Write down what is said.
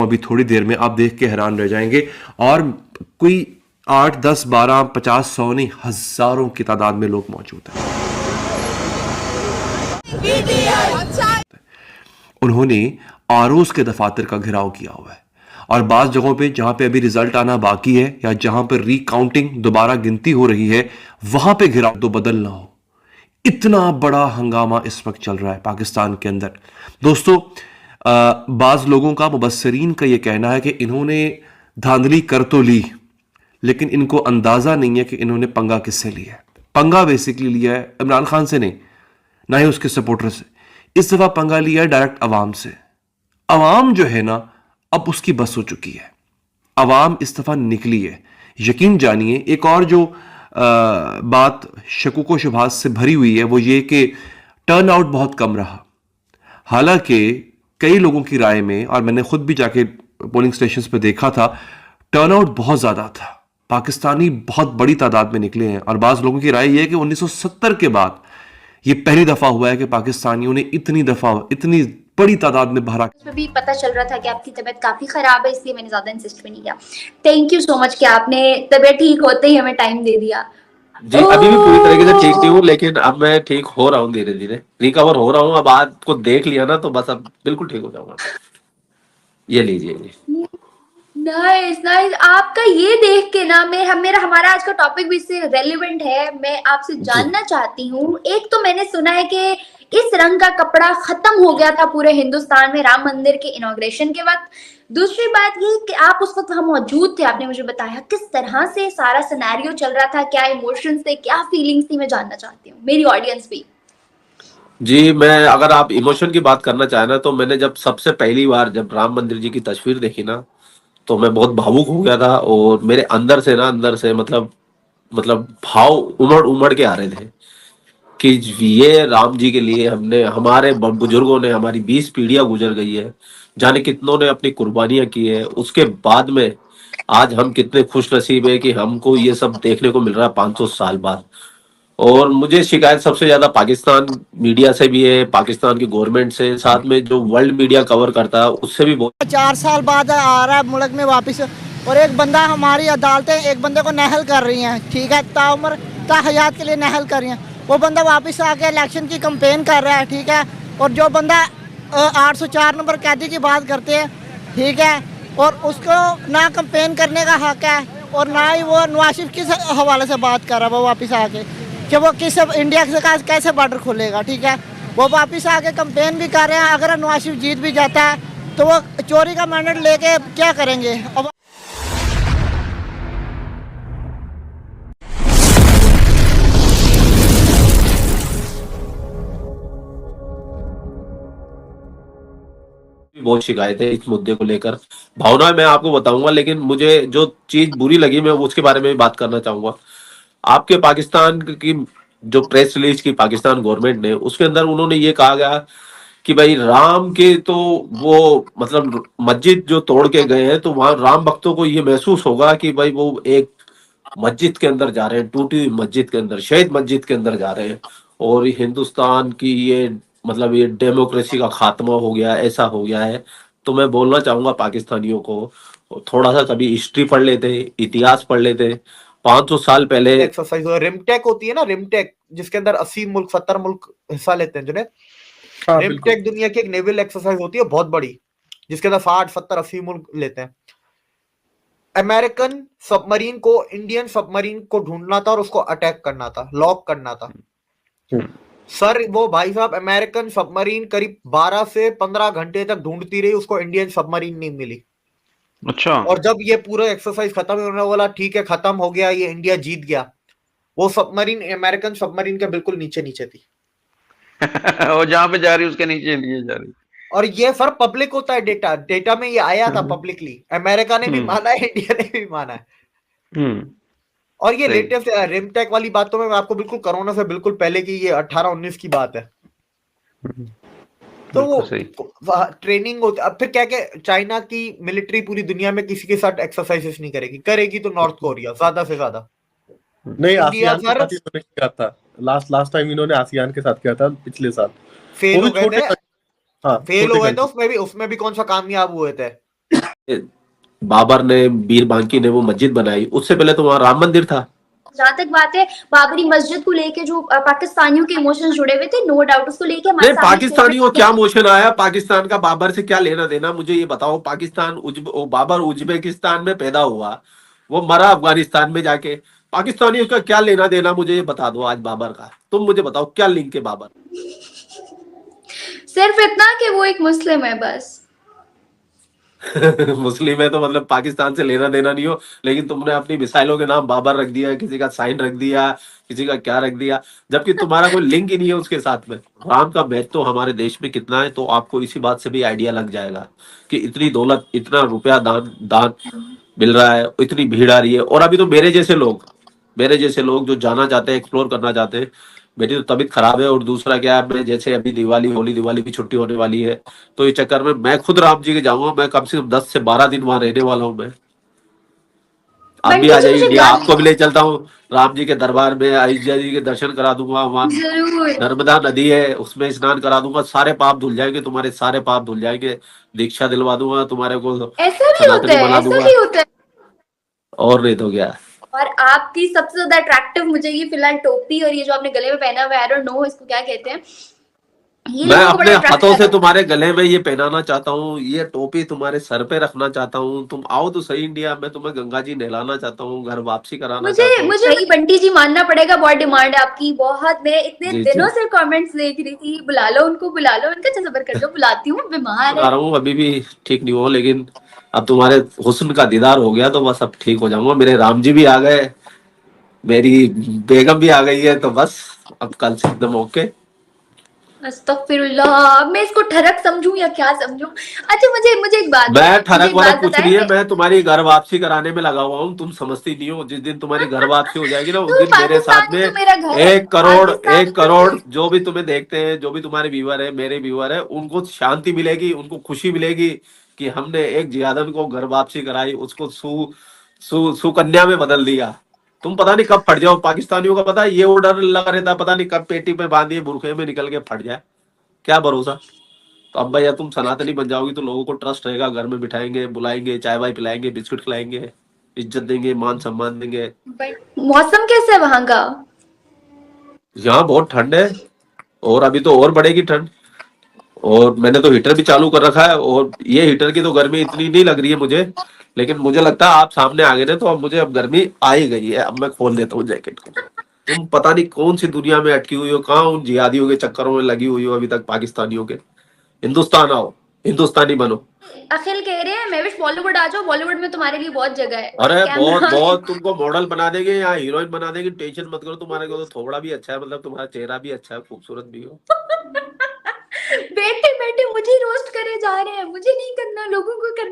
अभी थोड़ी देर में आप देख के हैरान रह जाएंगे। और कोई 8, 10, 12, 50, 100 नहीं, हजारों की तादाद में लोग मौजूद हैं। उन्होंने आरोस के दफातर का घेराव किया हुआ है, और बाज़ जगहों पे जहां पे अभी रिजल्ट आना बाकी है या जहां पर रिकाउंटिंग दोबारा गिनती हो रही है, वहां पे घेराव तो बदल ना हो। इतना बड़ा हंगामा इस वक्त चल रहा है पाकिस्तान के अंदर। दोस्तों, बाज़ लोगों का, मुबस्सरीन का यह कहना है कि इन्होंने धांधली कर तो ली, लेकिन इनको अंदाजा नहीं है कि इन्होंने पंगा किससे लिया है। पंगा बेसिकली लिया है इमरान खान से नहीं, ना ही उसके सपोर्टर से। इस दफा पंगा लिया है डायरेक्ट अवाम से। अवाम जो है ना, अब उसकी बस हो चुकी है। अवाम इस दफा निकली है। यकीन जानिए, एक और जो बात शकूक व शुबहात से भरी हुई है वो ये कि टर्न आउट बहुत कम रहा। हालांकि कई लोगों की राय में, और मैंने खुद भी जाके पोलिंग स्टेशंस पे देखा था, टर्न आउट बहुत ज्यादा था। पाकिस्तानी बहुत बड़ी तादाद में निकले हैं, और बाज़ लोगों की राय यह है कि 1970 के बाद ये पहली दफा हुआ है कि पाकिस्तानियों ने इतनी बड़ी तादाद में बाहर। उसमें भी पता चल रहा था कि आपकी तबीयत काफी खराब है, इसलिए मैंने ज्यादा इंसिस्ट भी नहीं किया। थैंक यू सो मच कि आपने तबीयत ठीक होते ही हमें टाइम दे दिया। जी, अभी भी पूरी तरीके से ठीक नहीं हूँ, लेकिन अब मैं ठीक हो रहा हूँ, धीरे धीरे रिकवर हो रहा हूँ। अब आपको देख लिया ना तो बस अब बिल्कुल ठीक हो जाऊंगा। ये लीजिए जी। Nice nice. आपका ये देख के ना मेरा हमारा आज का टॉपिक भी इससे रेलेवेंट है। मैं आपसे जानना चाहती हूँ, एक तो मैंने सुना है कि इस रंग का कपड़ा खत्म हो गया था पूरे हिंदुस्तान में राम मंदिर के इनॉग्रेशन के वक्त। दूसरी बात ये कि आप उस वक्त वहां मौजूद थे, आपने मुझे बताया किस तरह से सारा सिनेरियो चल रहा था, क्या इमोशंस थे, क्या फीलिंग्स थी, मैं जानना चाहती हूँ, मेरी ऑडियंस भी। जी, मैं अगर आप इमोशन की बात करना चाहे ना, तो मैंने जब सबसे पहली बार जब राम मंदिर जी की तस्वीर देखी ना, तो मैं बहुत भावुक हो गया था। और मेरे अंदर से मतलब भाव उमड़ उमड़ के आ रहे थे कि ये राम जी के लिए हमने, हमारे बुजुर्गों ने, हमारी 20 पीढ़ियां गुजर गई है, जाने कितनों ने अपनी कुर्बानियां की है। उसके बाद में आज हम कितने खुश नसीब है कि हमको ये सब देखने को मिल रहा है 500 साल बाद। और मुझे शिकायत सबसे ज्यादा पाकिस्तान मीडिया से भी है, पाकिस्तान की गवर्नमेंट से, साथ में जो वर्ल्ड मीडिया कवर करता है उससे भी बहुत। 4 साल बाद आ रहा है मुल्क में वापस, और एक बंदा, हमारी अदालतें एक बंदे को नहल कर रही हैं, ठीक है, ताउम्र ताहयात के लिए नहल कर रही हैं। वो बंदा वापस आके इलेक्शन की कंपेन कर रहा है, ठीक है। और जो बंदा 804 नंबर कैदी की बात करते हैं, ठीक है, और उसको ना कंपेन करने का हक है, और ना ही वो नवाज शरीफ किस हवाले से बात कर रहा है वो वापस आके कि वो किस इंडिया के साथ कैसे बॉर्डर खोलेगा, ठीक है। वो वापस आके कंपेन भी कर रहे हैं। अगर नवाज शरीफ जीत भी जाता है तो वो चोरी का मैंडेट लेके क्या करेंगे। अब बहुत शिकायत है इस मुद्दे को लेकर। भावना मैं आपको बताऊंगा, लेकिन मुझे जो चीज बुरी लगी मैं उसके बारे में भी बात करना चाहूंगा। आपके पाकिस्तान की जो प्रेस रिलीज की पाकिस्तान गवर्नमेंट ने, उसके अंदर उन्होंने ये कहा गया कि भाई राम के तो वो मतलब मस्जिद जो तोड़ के गए हैं, तो वहां राम भक्तों को ये महसूस होगा कि भाई वो एक मस्जिद के अंदर जा रहे हैं, टूटी हुई मस्जिद के अंदर, शहीद मस्जिद के अंदर जा रहे हैं। और हिंदुस्तान की ये मतलब ये डेमोक्रेसी का खात्मा हो गया, ऐसा हो गया है। तो मैं बोलना चाहूंगा पाकिस्तानियों को, थोड़ा सा कभी हिस्ट्री पढ़ लेते, इतिहास पढ़ लेते। 500 साल पहले एक्सरसाइज रिमटेक होती है ना, रिमटेक, जिसके अंदर 80 मुल्क 70 मुल्क हिस्सा लेते हैं। जिन्हें रिमटेक दुनिया की एक नेवल एक्सरसाइज होती है बहुत बड़ी, जिसके अंदर 60 70 80 मुल्क लेते हैं। अमेरिकन सबमरीन को इंडियन सबमरीन को ढूंढना था और उसको अटैक करना था, लॉक करना था। सर वो भाई साहब, अमेरिकन सबमरीन करीब 12 से 15 घंटे तक ढूंढती रही, उसको इंडियन सबमरीन नहीं मिली। अच्छा। और जब ये पूरा एक्सरसाइज खत्म, उन्होंने बोला ठीक है खत्म हो गया, ये इंडिया जीत गया। वो सबमरीन अमेरिकन सबमरीन के बिल्कुल नीचे नीचे थी। और जहां पे जा रही उसके नीचे जा रही। और ये सर पब्लिक होता है, डेटा में ये आया था पब्लिकली। अमेरिका ने भी माना है, इंडिया ने भी माना है। और ये लेटेस्ट रिमटेक वाली बात तो मैं आपको बिल्कुल कोरोना से बिल्कुल पहले की, ये 18-19 की बात है। तो वो ट्रेनिंग होती। अब फिर क्या क्या, चाइना की मिलिट्री पूरी दुनिया में किसी के साथ एक्सरसाइजेस नहीं करेगी, करेगी तो नॉर्थ कोरिया ज्यादा से ज्यादा। नहीं, आसियान के साथ इन्होंने किया था, लास्ट टाइम इन्होंने आसियान के साथ किया था पिछले साल। फेल हो गए थे। हाँ, फेल हो गए थे उसमें भी कौन सा कामयाब हुए थे। बाबर ने, मीर बांकी ने वो मस्जिद बनाई, उससे पहले तो वहां राम मंदिर था। जहाँ तक बात है बाबरी मस्जिद को लेके जो पाकिस्तानियों के इमोशंस जुड़े हुए थे, नो डाउट उसको लेके हमारे नहीं, सामने पाकिस्तानियों को क्या मोशन आया? पाकिस्तान का बाबर से क्या लेना देना, मुझे ये बताओ। पाकिस्तान वो बाबर उज्बेकिस्तान में पैदा हुआ, वो मरा अफगानिस्तान में जाके। पाकिस्तानियों का क्या लेना देना, मुझे ये बता दो आज बाबर का। तुम मुझे बताओ क्या लिंक है बाबर? सिर्फ इतना कि वो एक मुस्लिम है बस। मुस्लिम है तो मतलब पाकिस्तान से लेना देना नहीं हो, लेकिन तुमने अपनी मिसाइलों के नाम बाबर रख दिया, किसी का साइन रख दिया, किसी का क्या रख दिया, जबकि तुम्हारा कोई लिंक ही नहीं है उसके साथ में। राम का महत्व तो हमारे देश में कितना है, तो आपको इसी बात से भी आइडिया लग जाएगा कि इतनी दौलत, इतना रुपया दान दान मिल रहा है, इतनी भीड़ आ रही है। और अभी तो मेरे जैसे लोग जो जाना चाहते हैं, एक्सप्लोर करना चाहते हैं। मेरी तो तबीयत खराब है, और दूसरा क्या है, मैं जैसे अभी होली दिवाली की छुट्टी होने वाली है, तो इस चक्कर में मैं खुद राम जी के जाऊंगा। मैं कम से कम 10 से 12 दिन वहां रहने वाला हूँ मैं। आप भी बंटी आ जी जाइए मुझे इंडिया, बात आपको भी ले चलता हूँ राम जी के दरबार में, अयोध्या जी के दर्शन करा दूंगा। वहां जरूर। नर्मदा नदी है, उसमें स्नान करा दूंगा, सारे पाप धुल जाएंगे, तुम्हारे सारे पाप धुल जाएंगे। दीक्षा दिलवा दूंगा तुम्हारे को, ऐसा भी होता सनातनी है, बना ऐसा दूंगा। भी होता है। और नहीं तो क्या। और आपकी सबसे ज्यादा अट्रैक्टिव मुझे ये फिलहाल टोपी और ये जो आपने गले में पहना हुआ है, आई डोंट नो इसको क्या कहते हैं, ये मैं लोगों को अपने बड़ा अट्रैक्ट हाथों कर से रहा है। तुम्हारे गले में ये पहनाना चाहता हूँ, ये टोपी तुम्हारे सर पे रखना चाहता हूँ। तुम आओ तो सही इंडिया, मैं तुम्हें गंगा जी नहलाना चाहता हूँ, घर वापसी कराना मुझे चाहता हूँ। मुझे भाई बंटी जी मानना पड़ेगा, बहुत डिमांड है आपकी, बहुत। मैं इतने जी जी, दिनों से कमेंट्स देख रही थी, बुला लो उनको, बुला लो उनका, अच्छा सबर कर लो, बुलाती हूँ, बीमार बता है। रहा हूँ अभी भी ठीक नहीं हो, लेकिन अब तुम्हारे हुस्न का दीदार हो गया तो बस अब ठीक हो जाऊंगा। मेरे राम जी भी आ गए, मेरी बेगम भी आ गई है, तो बस अब कल से एकदम ओके। अस्तगफिरुल्लाह, मैं इसको ठरक समझूं या क्या समझूं? अच्छा मुझे मुझे एक बात मैं बताएं, मुझे ठरक एक वरक बात कुछ बताएं। नहीं है, मैं तुम्हारी घर वापसी कराने में लगा हुआ हूँ। तुम समझती नहीं हो, जिस दिन तुम्हारी घर वापसी हो जाएगी ना, उस तो दिन मेरे साथ पाकिस्तान में ही तो मेरा घर है, 1 करोड़, पाकिस्तान ही 1 करोड़ तो। जो भी तुम्हें देखते हैं, जो भी तुम्हारे व्यूअर है, मेरे व्यूअर है, उनको शांति मिलेगी, उनको खुशी मिलेगी कि हमने एक जियादन को घर वापसी कराई, उसको सुकन्या में बदल दिया। तुम पता नहीं कब फट जाओ। पाकिस्तानियों का पता है ये ऑर्डर लगा रहता है, पता नहीं कब पेटी पे बांधिए बुरखे में निकल के फट जाए, क्या भरोसा। तो अब भैया तुम सनातनी बन जाओगी तो लोगों को ट्रस्ट रहेगा, घर में बिठाएंगे, बुलाएंगे, चाय वाय पिलाएंगे, बिस्कुट खिलाएंगे, इज्जत देंगे, मान सम्मान देंगे। मौसम कैसा है वहां का? यहाँ बहुत ठंड है, और अभी तो और बढ़ेगी ठंड। और मैंने तो हीटर भी चालू कर रखा है, और ये हीटर की तो गर्मी इतनी नहीं लग रही है मुझे, लेकिन मुझे लगता है आप सामने आ गए ना, तो अब मुझे अब गर्मी आ ही गई है। अब मैं खोल देता हूँ जैकेट को। तुम पता नहीं कौन सी दुनिया में अटकी हुई हो, कहाँ उन जिहादियों के चक्करों में लगी हुई हो अभी तक, पाकिस्तानियों के। हिंदुस्तान आओ, हिंदुस्तानी बनो। अखिल कह रहे हैं मैं भी बॉलीवुड आ जाओ, बॉलीवुड में तुम्हारे लिए बहुत जगह है, अरे बहुत कैमरा। बहुत, तुमको मॉडल बना देंगे या हीरोइन बना देंगे, टेंशन मत करो। तुम्हारे को तो थोड़ा भी अच्छा है, मतलब तुम्हारा चेहरा भी अच्छा है, खूबसूरत भी हो। बैठे बैठे मुझे रोस्ट करे जा रहे हैं, मुझे नहीं करना, लोगों को करना।